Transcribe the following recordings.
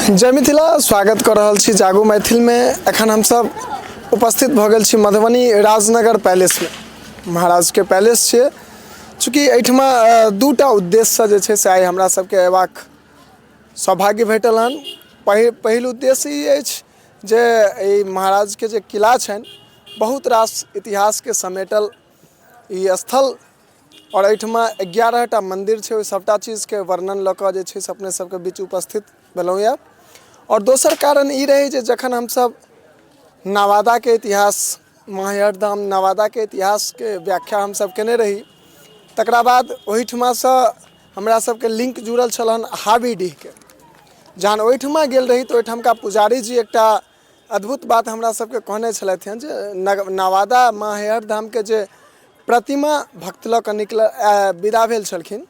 जय मिथिला स्वागत कर रहल छी जागो मैथिल में। एखन हम सब उपस्थित भ गेल छी मधुबनी राजनगर पैलेस में। महाराज के पैलेस छे। चूँकि एहिठमा दूटा उद्देश्य जे छे से आइ हमरा सबके अयबाक सौभाग्य भेटल हन। पहिल उद्देश्य ई अछि जे ई महाराज के जे किला छनि बहुत रास इतिहास के समेटल ई स्थल और एहिठमा 11टा मंदिर छे। ओहि सबटा चीज के वर्णन लऽ कऽ जे छे से अपने सबके बीच उपस्थित भेलहुँ यऽ। और दोसर कारण ई रही जे जखन हम सब नवादा के इतिहास माहिर धाम नवादा के इतिहास के व्याख्या हम सब केने रही, तकरा बाद ओहिठमा से हमरा सबके लिंक जुड़ल छलन हावीडीह के। जहन ओहिठमा गेल रही तो ओहिठमका पुजारी जी एकटा अद्भुत बात हमरा सबके कहने छलथि हन जे नवादा माहिर धाम के जे प्रतिमा भक्त लऽ कऽ विदा भेल छलखिन,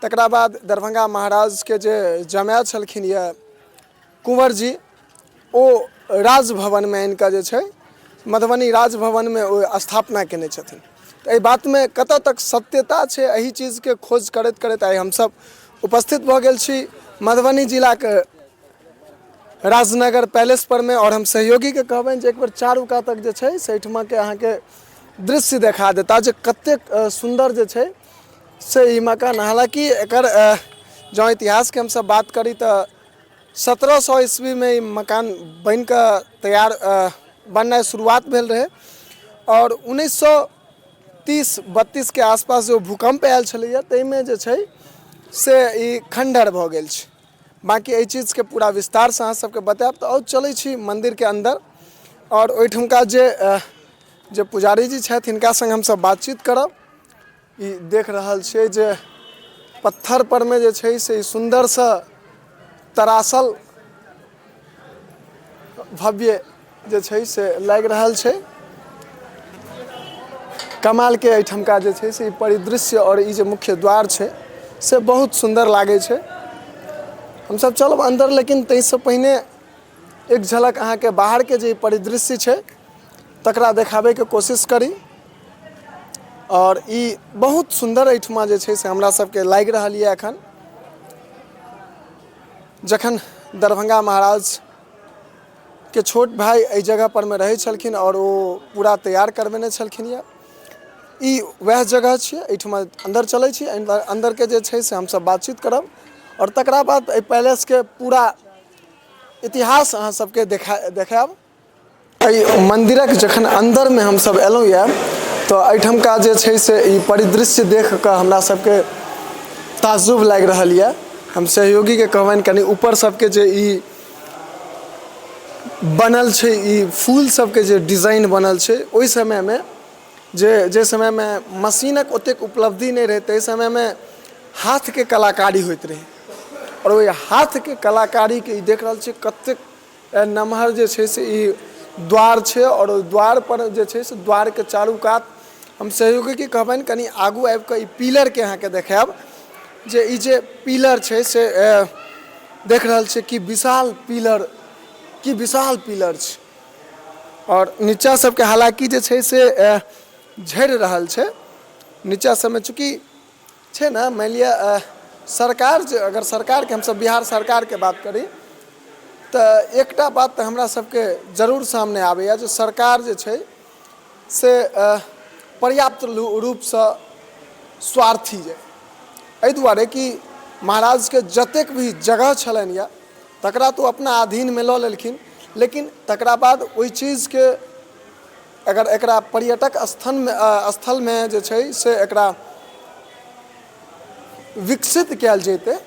तकरा बाद दरभंगा महाराज के जे जमाय छलखिन यऽ कुंवर जी, ओ राजभवन में इनका जे छै मधुबनी राजभवन में ओ स्थापना केने छथिन। तो एहि बात में कतऽ तक सत्यता छै एही चीज के खोज करैत करैत आइ हम सब उपस्थित भऽ गेल छी मधुबनी जिला के राजनगर पैलेस पर में। और हम सहयोगी के कहबनि जे एक बेर चारू कात तक जे छै से एहिठमा के अहाँ के दृश्य देखा देता जे कतेक सुंदर जे छै से ई मकान। हालांकि एकर जँ इतिहास के हम सब बात करी तो 1700 ईस्वी में ई मकान बन कऽ तैयार बननाइ शुरुआत भेल रहे और 1930-32 के आसपास जो भूकंप आयल छलैया ताहिमे जे छै से ई खंडहर भऽ गेल छै। बाकी एहि चीज के पूरा विस्तार से अहाँ सबके बतायब। तो और चलै छी मंदिर के अंदर और ओहिठुमका जे पुजारी जी छथि हिनका संग हम सब बातचीत करब। ई देख रहल छियै जे पत्थर पर में जे छै से सुंदर सा तरासल भव्य जे छै से लागि रहल छै। कमाल के एहिठमका जे छै से परिदृश्य और ई जे मुख्य द्वार छै से बहुत सुंदर लागे छै। हम सब चलब अंदर, लेकिन ताहिसँ पहिने एक झलक अहाँ के बाहर के जे परिदृश्य छै तकरा देखाबे के कोशिश करी। और ई बहुत सुंदर एहिठमा जे छै से हमरा सबके लागि रहल यऽ। एखन जखन दरभंगा महाराज के छोट भाई एहि जगह पर में रहै छलखिन और ओ पूरा तैयार करबेने छलखिन यऽ, ई वएह जगह छियै। एहिठमा अंदर चलै छी, अंदर के जे छै से हम सब बातचीत करब और तकरा बाद एहि पैलेस के पूरा इतिहास अहाँ सबके देखायब। एहि मंदिरक जखन अंदर में हम सब एलहुँ यऽ तो एहिठमका जे छै से ई परिदृश्य देख कऽ हमरा सबके ताज्जुब लागि रहल यऽ। हम सहयोगी के कहबनि कनी ऊपर सबके जे ई बनल छै, ई फूल सबके जे डिजाइन बनल छै, ओहि समय में जे समय में मशीनक ओतेक उपलब्धि नहीं रहे, ताहि समय में हाथ के कलाकारी होइत रहे। और ओहि हाथ के कलाकारी के देख रहल छी कतेक नमहर जे छै से ई द्वार छै। और द्वार पर जे छै से द्वार के चारू कात हम सहयोगी के कहबनि कनी आगू आबि कऽ ई पिलर के अहाँ के देखायब जे ई जे पिलर छै से देख रहल छी कि विशाल पिलर छै। और नीचा सबके हालांकि जे छै से झड़ि रहल छै नीचा सबमे, चूँकि छै ना मान लिअ सरकार जे अगर सरकार के हम सब बिहार सरकार के बात करी तो एकटा बात तो हमरा सबके जरूर सामने आबैया जे सरकार जे छै से पर्याप्त रूप से स्वार्थी है। एहि दुआरे कि महाराज के जतेक भी जगह छलनि या तकरा तो अपना अधीन में लऽ लेलखिन, लेकिन तकरा बाद ओहि चीज के अगर एकरा पर्यटक स्थल में जे छै से एकरा विकसित कयल जेतै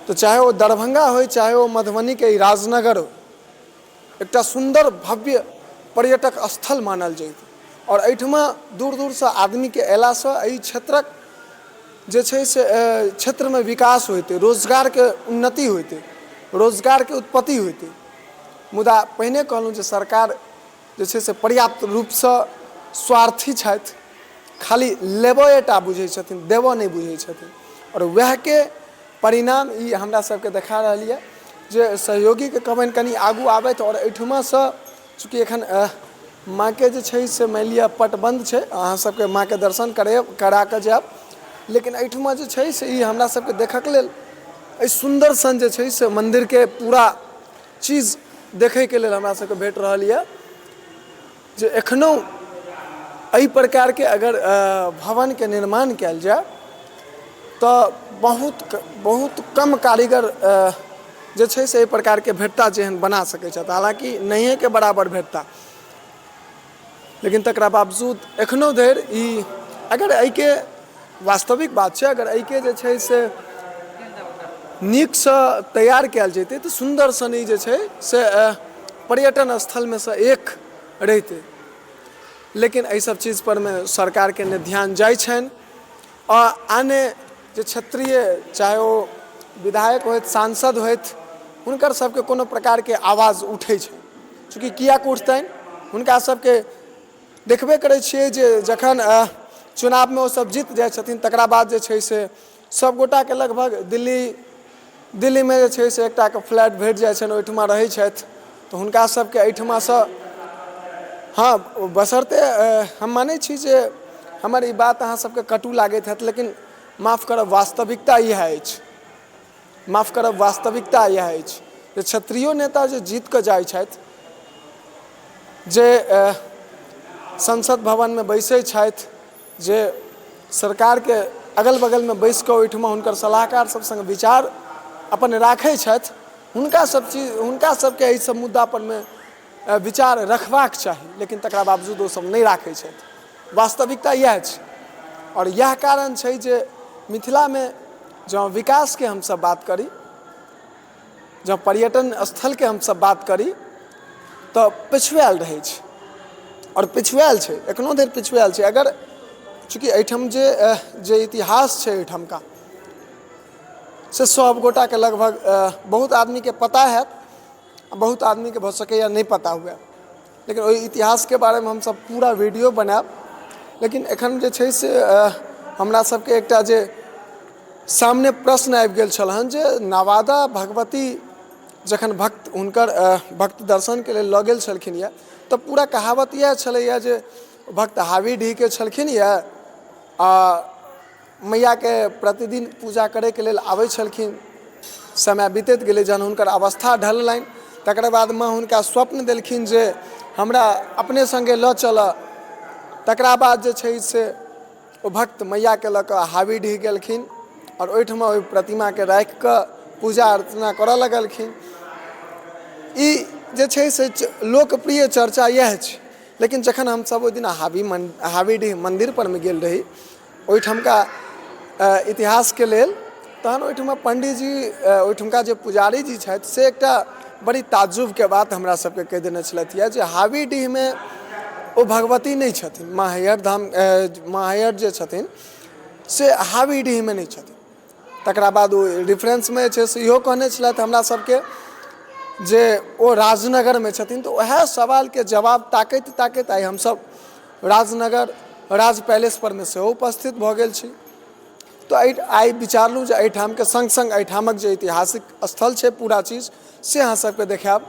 तो चाहे वो दरभंगा हो चाहे वो मधुबनी के राजनगर हो, एकटा सुंदर भव्य पर्यटक स्थल मानल जेतै। और एहिठमा दूर दूर से आदमी के अयला से एहि क्षेत्रक जे छै से क्षेत्र में विकास होते, रोजगार के उन्नति होते, रोजगार के उत्पत्ति होते। मुदा पहिने कहलहुँ जे सरकार जे छै से पर्याप्त रूप से स्वार्थी छथि, खाली लेबएटा बुझै छथिन, देबऽ नहीं बुझै छथिन। और वह के परिणाम ई हमरा सबके देखा रहल यऽ जे सहयोगी के कहबनि कनी आगू आबैत। और एहिठमा से चूँकि एखन माँ के जे छै से मान लिअ पट बंद छै, अहाँ सबके माँ के दर्शन करा कऽ जायब, लेकिन एहिठमा जे छै से ई हमरा सबके देखक लेल सुंदर सन जे छै से मंदिर के पूरा चीज देखे के लेल हमरा सबके भेट रहल यऽ जे एखनो एहि प्रकार के अगर भवन के निर्माण कयल जाय तो बहुत कम कारीगर जे छै से एहि प्रकार के भेटता जेहन बना सकै छथि। हालांकि नहिए के बराबर भेटता, लेकिन तकरा बावजूद एखनो धरि ई अगर एहि के वास्तविक बात छै, अगर एहि के जे छै से नीक से तैयार कयल जैते तो सुंदर सन ई जे छै से पर्यटन स्थल में से एक रहिते। लेकिन एहि सब चीज पर में सरकार के ने ध्यान जाय छनि और आने जे क्षेत्रीय चाहे वो विधायक होइत सांसद होइत हुनकर सबके कोनो प्रकार के आवाज उठै छै। चूँकि किया उठतनि, हुनका सबके देखबे करै छियै जे जखन चुनाव में वो सब जीत जाइ छथिन तकरा बाद जे छै से सब गोटा के लगभग दिल्ली में जे छै से एकटा के फ्लैट भेट जाइ छनि, ओहिठमा रहै छथि। तो हुनका सबके एहिठमा से हाँ बशर्ते हम मानै छी जे हमर ई बात अहाँ सबके कटु लागैत हैत, लेकिन माफ करब वास्तविकता इएह अछि, माफ करब वास्तविकता इएह अछि जे क्षत्रियो नेता जे जीत कऽ जाइ छथि, जे संसद भवन में बैसै छथि, जे सरकार के अगल बगल में बैस कऽ ओहिठमा हुनकर सलाहकार सब संग विचार अपन राखै छथि, हुनका सबके एहि सब मुद्दा पर में विचार रखबाक चाही, लेकिन तकरा बावजूद वो सब नहीं राखै छथि। वास्तविकता यह छै और यह कारण छै जे मिथिला में जँ विकास के हम सब बात करी, जँ पर्यटन स्थल के हम सब बात करी तो पिछुआल रहै छै और पिछुआल छै, एखनो धरि पिछुआल छै। अगर चूँकि एहिठाम जे इतिहास छै एहिठाम का से सब गोटा के लगभग बहुत आदमी के पता है, बहुत आदमी के भऽ सकैया नहीं पता हुए, लेकिन ओहि इतिहास के बारे में हम सब पूरा वीडियो बनाएब। लेकिन एखन जे छै से हमरा सबके एकटा जे सामने प्रश्न आबि गेल छल हन जे नवादा भगवती जखन भक्त दर्शन के लेल लऽ गेल छलखिन यऽ तऽ पूरा कहावत यह छलैया जे भक्त हावीडीह के छलखिन यऽ आ मैया के प्रतिदिन पूजा करे के लेल आबै छलखिन। समय बीतैत गेलै, जहन हुनकर अवस्था ढललनि तकर बाद माँ हुनका स्वप्न देलखिन जे हमरा अपने संगे लऽ चलऽ। तकरा बाद जे छै से ओ भक्त मैया के लऽ कऽ हावीडीह गेलखिन और ओहिठमा ओहि प्रतिमा के राखि कऽ पूजा अर्चना करऽ लगलखिन। ई जे छै से लोकप्रिय चर्चा यह छै। लेकिन जखन हम सब ओहि दिन हावीडीह मंदिर पर में गेल रही ओहिठमका इतिहास के लेल, तहन ओहिठमा पंडित जी ओहिठमका जे पुजारी जी छथि से एकटा बड़ी ताज्जुब के बात हमरा सबके कहि देने छलथि यऽ जे हावीडीह में ओ भगवती नहीं छथिन, महाहैयर जे छथिन से हावीडीह में नहीं छथिन। तकरा बाद ओ रेफरेंस में छै से इहो कहने छलथि हमरा सबके जे ओ राजनगर में छथिन। तो वह सवाल के जवाब ताकैत ताकैत आइ हम सब राजनगर राज पैलेस पर में सेहो उपस्थित भऽ गेल छी। तो आइ विचारलहुँ जे एहिठाम के संग संग एहिठामक जे ऐतिहासिक स्थल छै पूरा चीज से अहाँ सबके देखाएब।